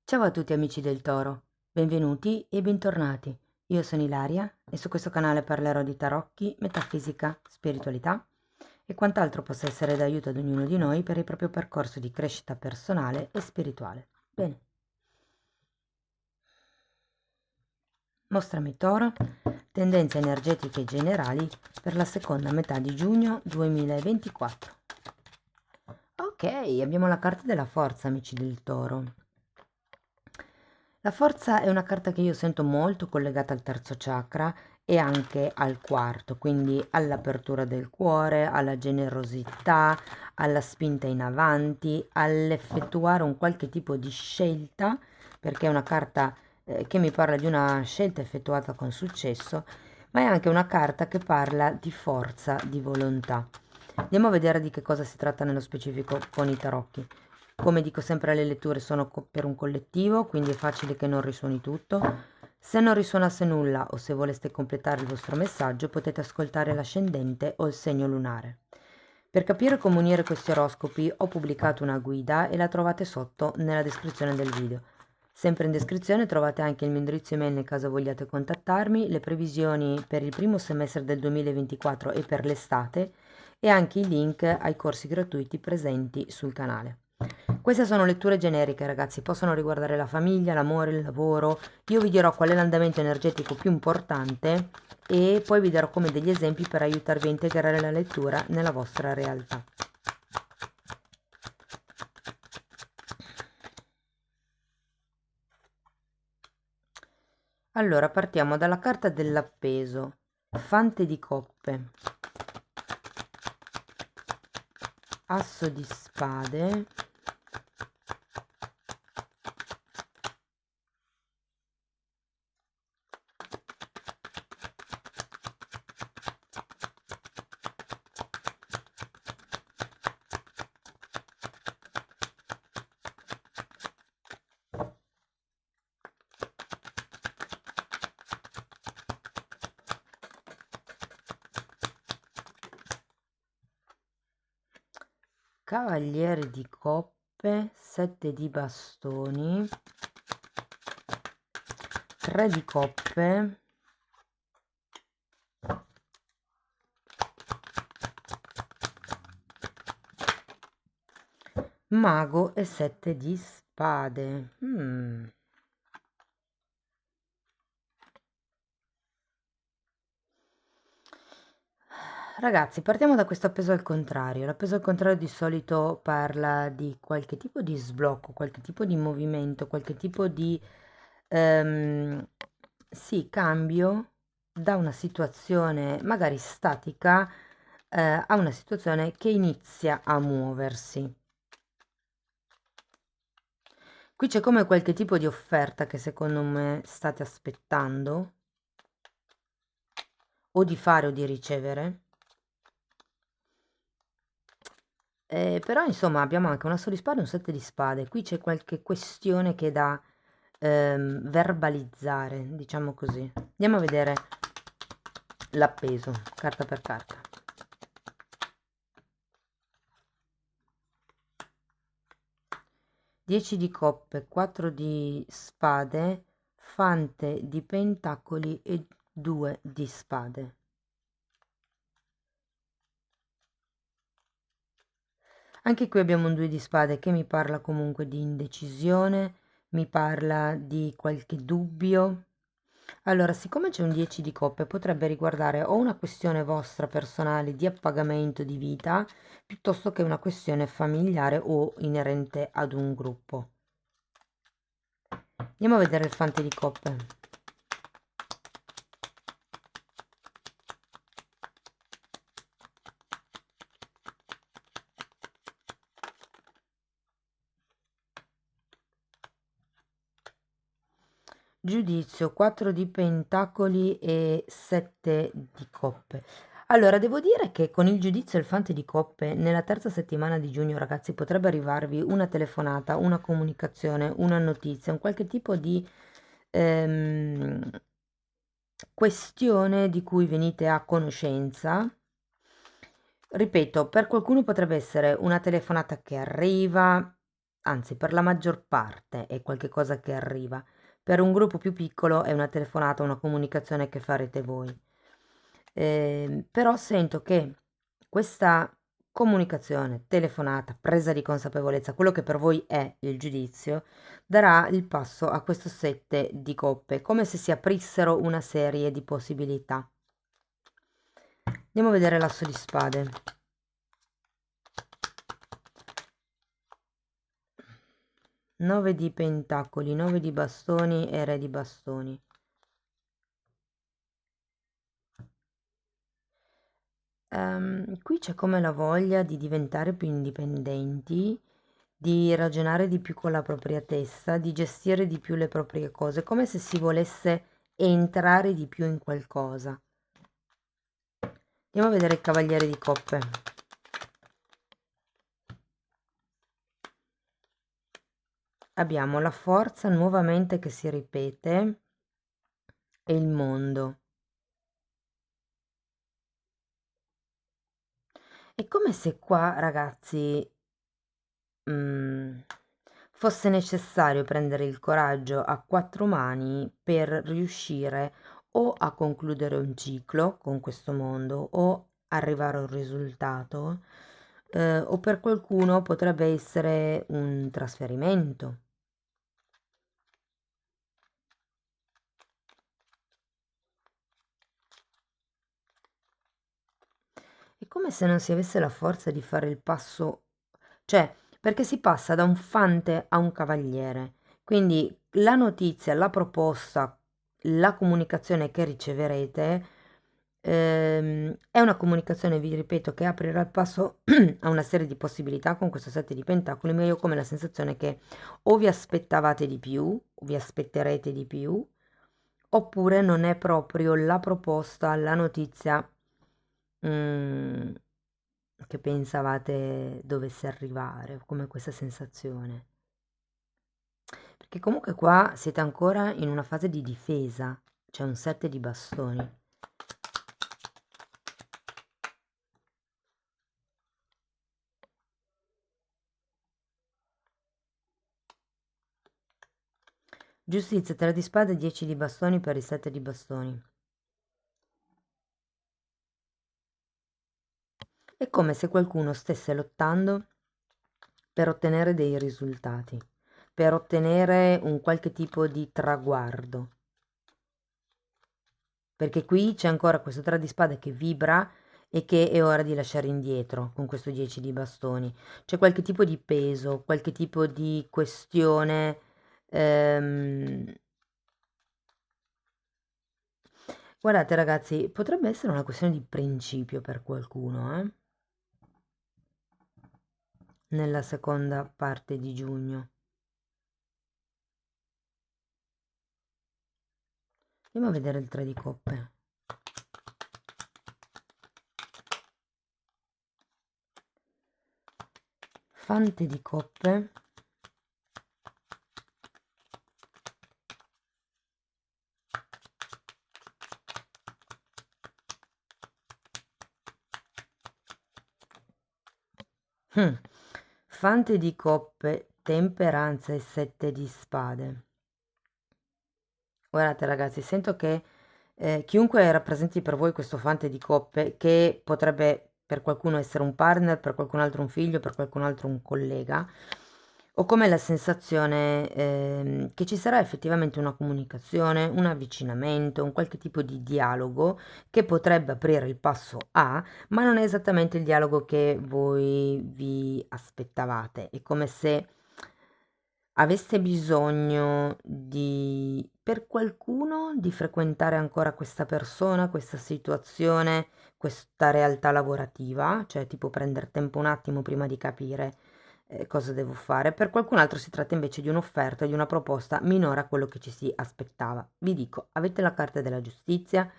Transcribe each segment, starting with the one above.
Ciao a tutti amici del Toro, benvenuti e bentornati. Io sono Ilaria e su questo canale parlerò di tarocchi, metafisica, spiritualità e quant'altro possa essere d'aiuto ad ognuno di noi per il proprio percorso di crescita personale e spirituale. Bene, mostrami Toro, tendenze energetiche generali per la seconda metà di giugno 2024. Ok, abbiamo la carta della forza, amici del Toro. La forza è una carta che io sento molto collegata al terzo chakra e anche al quarto, quindi all'apertura del cuore, alla generosità, alla spinta in avanti, all'effettuare un qualche tipo di scelta, perché è una carta che mi parla di una scelta effettuata con successo, ma è anche una carta che parla di forza, di volontà. Andiamo a vedere di che cosa si tratta nello specifico con i tarocchi. Come dico sempre, le letture sono per un collettivo, quindi è facile che non risuoni tutto. Se non risuonasse nulla o se voleste completare il vostro messaggio, potete ascoltare l'ascendente o il segno lunare. Per capire come unire questi oroscopi ho pubblicato una guida e la trovate sotto nella descrizione del video. Sempre in descrizione trovate anche il mio indirizzo email nel caso vogliate contattarmi, le previsioni per il primo semestre del 2024 e per l'estate e anche i link ai corsi gratuiti presenti sul canale. Queste sono letture generiche, ragazzi, possono riguardare la famiglia, l'amore, il lavoro. Io vi dirò qual è l'andamento energetico più importante e poi vi darò come degli esempi per aiutarvi a integrare la lettura nella vostra realtà. Allora, partiamo dalla carta dell'appeso, fante di coppe, asso di spade, cavaliere di coppe, 7 di bastoni, 3 di coppe, mago e 7 di spade. Ragazzi, partiamo da questo appeso al contrario. L'appeso al contrario di solito parla di qualche tipo di sblocco, qualche tipo di movimento, qualche tipo di ehm, sì, cambio da una situazione magari statica a una situazione che inizia a muoversi. Qui c'è come qualche tipo di offerta che secondo me state aspettando, o di fare o di ricevere. Però insomma abbiamo anche un asso di spade e un 7 di spade. Qui c'è qualche questione che da verbalizzare, diciamo così. Andiamo a vedere l'appeso, carta per carta. Dieci di coppe, 4 di spade, fante di pentacoli e 2 di spade. Anche qui abbiamo un 2 di spade che mi parla comunque di indecisione, mi parla di qualche dubbio. Allora, siccome c'è un 10 di coppe, potrebbe riguardare o una questione vostra personale di appagamento di vita, piuttosto che una questione familiare o inerente ad un gruppo. Andiamo a vedere il fante di coppe. Giudizio, 4 di pentacoli e 7 di coppe. Allora, devo dire che con il giudizio e il fante di coppe, nella terza settimana di giugno, ragazzi, potrebbe arrivarvi una telefonata, una comunicazione, una notizia, un qualche tipo di ehm, questione di cui venite a conoscenza. Ripeto, per qualcuno potrebbe essere una telefonata che arriva, anzi per la maggior parte è qualcosa che arriva. Per un gruppo più piccolo è una telefonata, una comunicazione che farete voi. Però sento che questa comunicazione, telefonata, presa di consapevolezza, quello che per voi è il giudizio, darà il passo a questo 7 di coppe, come se si aprissero una serie di possibilità. Andiamo a vedere l'asso di spade. 9 di pentacoli, 9 di bastoni e re di bastoni. Qui c'è come la voglia di diventare più indipendenti, di ragionare di più con la propria testa, di gestire di più le proprie cose, come se si volesse entrare di più in qualcosa. Andiamo a vedere il cavaliere di coppe. Abbiamo la forza nuovamente che si ripete e il mondo. È come se qua, ragazzi, fosse necessario prendere il coraggio a 4 mani per riuscire o a concludere un ciclo con questo mondo o arrivare a un risultato, o per qualcuno potrebbe essere un trasferimento. È come se non si avesse la forza di fare il passo, cioè, perché si passa da un fante a un cavaliere. Quindi la notizia, la proposta, la comunicazione che riceverete è una comunicazione, vi ripeto, che aprirà il passo a una serie di possibilità con questo 7 di pentacoli, ma io ho come la sensazione che o vi aspettavate di più, o vi aspetterete di più, oppure non è proprio la proposta, la notizia che pensavate dovesse arrivare, come questa sensazione. Perché comunque qua siete ancora in una fase di difesa, c'è un 7 di bastoni. Giustizia, 3 di spade, 10 di bastoni per il 7 di bastoni. È come se qualcuno stesse lottando per ottenere dei risultati, per ottenere un qualche tipo di traguardo. Perché qui c'è ancora questo 3 di spade che vibra e che è ora di lasciare indietro con questo 10 di bastoni. C'è qualche tipo di peso, qualche tipo di questione. Guardate ragazzi, potrebbe essere una questione di principio per qualcuno, nella seconda parte di giugno. Andiamo a vedere il 3 di coppe. Fante di coppe. Fante di coppe, temperanza e 7 di spade. Guardate ragazzi, sento che chiunque rappresenti per voi questo fante di coppe, che potrebbe per qualcuno essere un partner, per qualcun altro un figlio, per qualcun altro un collega, ho come la sensazione che ci sarà effettivamente una comunicazione, un avvicinamento, un qualche tipo di dialogo che potrebbe aprire il passo A, ma non è esattamente il dialogo che voi vi aspettavate. È come se aveste bisogno di, per qualcuno, di frequentare ancora questa persona, questa situazione, questa realtà lavorativa, cioè tipo prendere tempo un attimo prima di capire cosa devo fare. Per qualcun altro si tratta invece di un'offerta, di una proposta minore a quello che ci si aspettava. Vi dico, avete la carta della giustizia.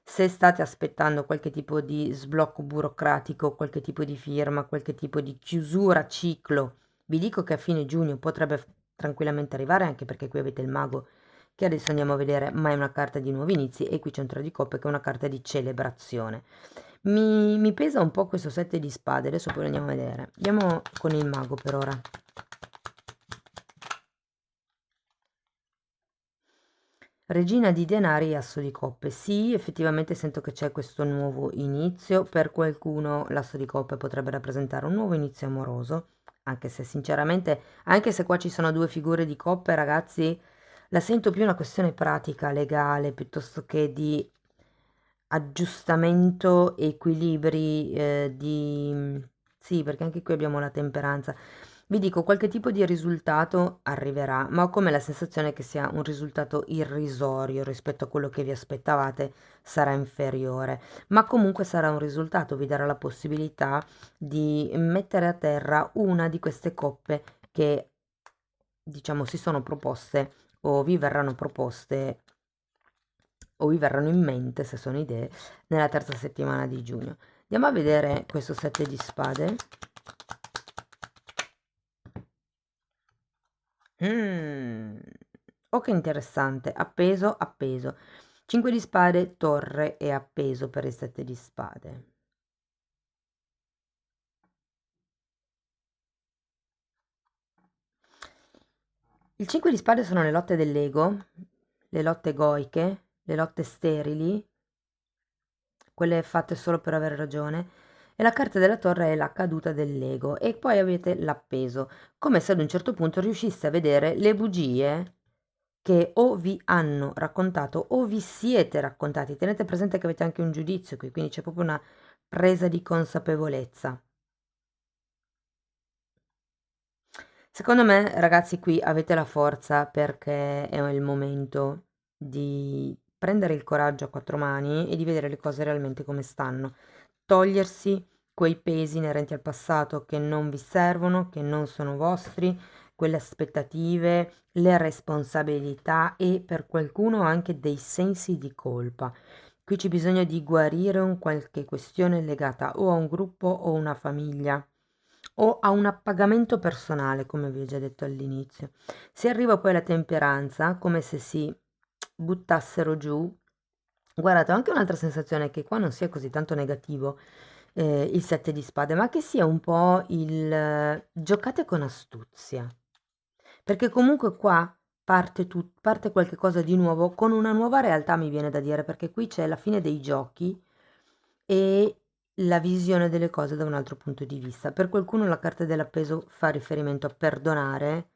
Se state aspettando qualche tipo di sblocco burocratico, qualche tipo di firma, qualche tipo di chiusura ciclo, vi dico che a fine giugno potrebbe tranquillamente arrivare, anche perché qui avete il mago che adesso andiamo a vedere, ma è una carta di nuovi inizi, e qui c'è un 3 di coppe che è una carta di celebrazione. Mi pesa un po' questo 7 di spade, adesso poi lo andiamo a vedere. Andiamo con il mago per ora. Regina di denari e asso di coppe. Sì, effettivamente sento che c'è questo nuovo inizio. Per qualcuno l'asso di coppe potrebbe rappresentare un nuovo inizio amoroso, anche se sinceramente, anche se qua ci sono due figure di coppe, ragazzi, la sento più una questione pratica, legale, piuttosto che di aggiustamento, equilibri, sì, perché anche qui abbiamo la temperanza. Vi dico, qualche tipo di risultato arriverà, ma ho come la sensazione che sia un risultato irrisorio rispetto a quello che vi aspettavate, sarà inferiore, ma comunque sarà un risultato, vi darà la possibilità di mettere a terra una di queste coppe che, diciamo, si sono proposte o vi verranno proposte o vi verranno in mente, se sono idee, nella terza settimana di giugno. Andiamo a vedere questo 7 di spade. Oh, che interessante, appeso, appeso. 5 di spade, torre e appeso per il 7 di spade. Il 5 di spade sono le lotte dell'ego, le lotte egoiche, le lotte sterili, quelle fatte solo per avere ragione, e la carta della torre è la caduta dell'ego, e poi avete l'appeso, come se ad un certo punto riusciste a vedere le bugie che o vi hanno raccontato o vi siete raccontati. Tenete presente che avete anche un giudizio qui, quindi c'è proprio una presa di consapevolezza. Secondo me, ragazzi, qui avete la forza perché è il momento di prendere il coraggio a quattro mani e di vedere le cose realmente come stanno. Togliersi quei pesi inerenti al passato che non vi servono, che non sono vostri, quelle aspettative, le responsabilità e per qualcuno anche dei sensi di colpa. Qui c'è bisogno di guarire un qualche questione legata o a un gruppo o una famiglia o a un appagamento personale, come vi ho già detto all'inizio. Si arriva poi alla temperanza, come se si buttassero giù. Guardate, ho anche un'altra sensazione che qua non sia così tanto negativo il 7 di spade, ma che sia un po' il giocate con astuzia. Perché comunque qua parte qualche cosa di nuovo, con una nuova realtà mi viene da dire, perché qui c'è la fine dei giochi e la visione delle cose da un altro punto di vista. Per qualcuno la carta dell'appeso fa riferimento a perdonare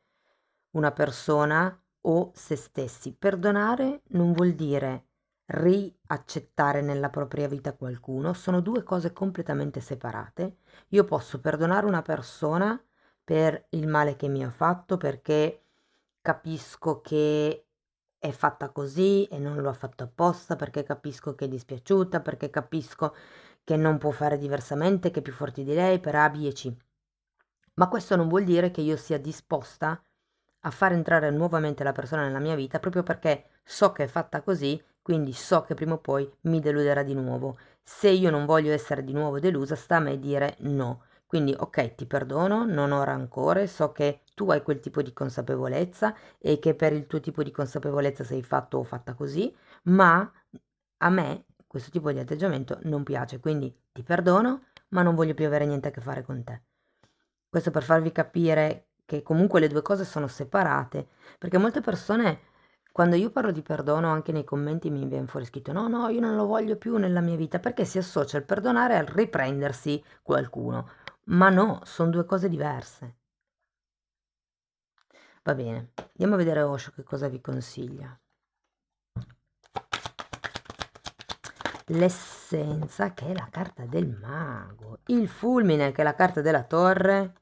una persona o se stessi. Perdonare non vuol dire riaccettare nella propria vita qualcuno, sono due cose completamente separate. Io posso perdonare una persona per il male che mi ha fatto perché capisco che è fatta così e non lo ha fatto apposta, perché capisco che è dispiaciuta, perché capisco che non può fare diversamente, che è più forte di lei per A, B e C. Ma questo non vuol dire che io sia disposta a far entrare nuovamente la persona nella mia vita proprio perché so che è fatta così, quindi so che prima o poi mi deluderà di nuovo. Se io non voglio essere di nuovo delusa, sta a me dire no. Quindi ok, ti perdono, non ho rancore, so che tu hai quel tipo di consapevolezza e che per il tuo tipo di consapevolezza sei fatto o fatta così, ma a me questo tipo di atteggiamento non piace, quindi ti perdono, ma non voglio più avere niente a che fare con te. Questo per farvi capire che comunque le due cose sono separate, perché molte persone, quando io parlo di perdono, anche nei commenti mi viene fuori scritto: no, no, io non lo voglio più nella mia vita, perché si associa il perdonare al riprendersi qualcuno. Ma no, sono due cose diverse. Va bene, andiamo a vedere Osho che cosa vi consiglia. L'essenza, che è la carta del mago, il fulmine, che è la carta della torre,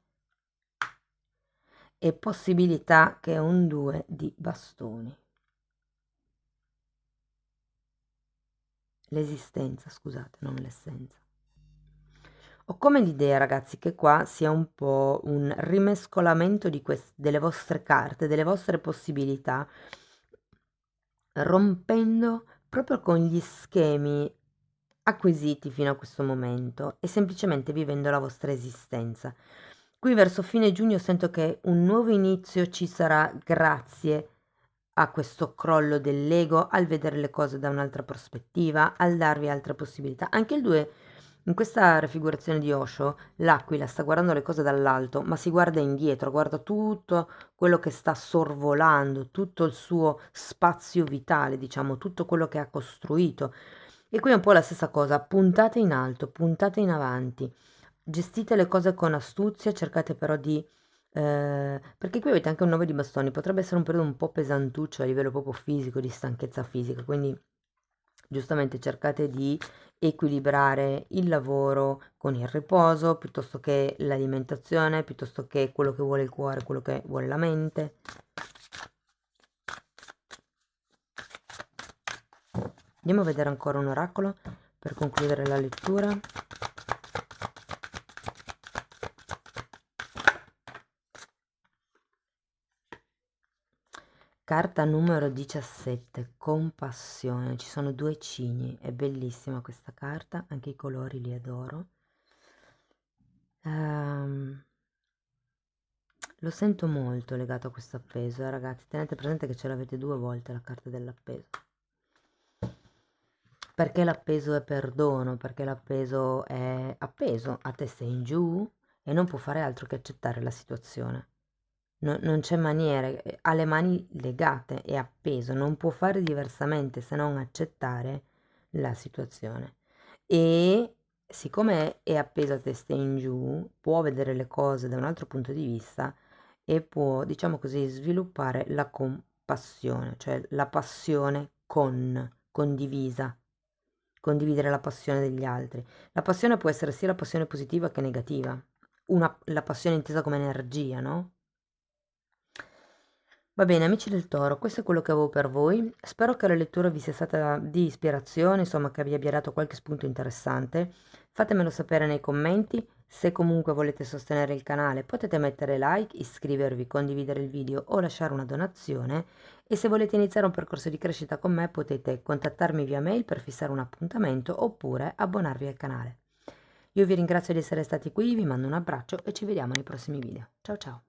e possibilità, che è un 2 di bastoni. L'esistenza, scusate, non l'essenza. Ho come l'idea, ragazzi, che qua sia un po' un rimescolamento delle vostre carte, delle vostre possibilità, rompendo proprio con gli schemi acquisiti fino a questo momento e semplicemente vivendo la vostra esistenza. Qui verso fine giugno sento che un nuovo inizio ci sarà grazie a questo crollo dell'ego, al vedere le cose da un'altra prospettiva, al darvi altre possibilità. Anche il 2 In questa raffigurazione di Osho, l'aquila sta guardando le cose dall'alto, ma si guarda indietro, guarda tutto quello che sta sorvolando, tutto il suo spazio vitale, diciamo, tutto quello che ha costruito. E qui è un po' la stessa cosa, puntate in alto, puntate in avanti, gestite le cose con astuzia, cercate però di... perché qui avete anche un 9 di bastoni, potrebbe essere un periodo un po' pesantuccio a livello proprio fisico, di stanchezza fisica, quindi giustamente cercate di equilibrare il lavoro con il riposo, piuttosto che l'alimentazione, piuttosto che quello che vuole il cuore, quello che vuole la mente. Andiamo a vedere ancora un oracolo per concludere la lettura. Carta numero 17, compassione. Ci sono due cigni, è bellissima questa carta, anche i colori li adoro. Lo sento molto legato a questo appeso, ragazzi. Tenete presente che ce l'avete 2 volte la carta dell'appeso. Perché l'appeso è perdono, perché l'appeso è appeso a testa in giù e non può fare altro che accettare la situazione. Non c'è maniere, ha le mani legate, è appeso, non può fare diversamente se non accettare la situazione. E siccome è appeso a testa in giù, può vedere le cose da un altro punto di vista e può, diciamo così, sviluppare la compassione, cioè la passione condivisa, condividere la passione degli altri. La passione può essere sia la passione positiva che negativa, la passione intesa come energia, no? Va bene, amici del Toro, questo è quello che avevo per voi. Spero che la lettura vi sia stata di ispirazione, insomma, che vi abbia dato qualche spunto interessante. Fatemelo sapere nei commenti. Se comunque volete sostenere il canale, potete mettere like, iscrivervi, condividere il video o lasciare una donazione. E se volete iniziare un percorso di crescita con me, potete contattarmi via mail per fissare un appuntamento oppure abbonarvi al canale. Io vi ringrazio di essere stati qui, vi mando un abbraccio e ci vediamo nei prossimi video. Ciao ciao!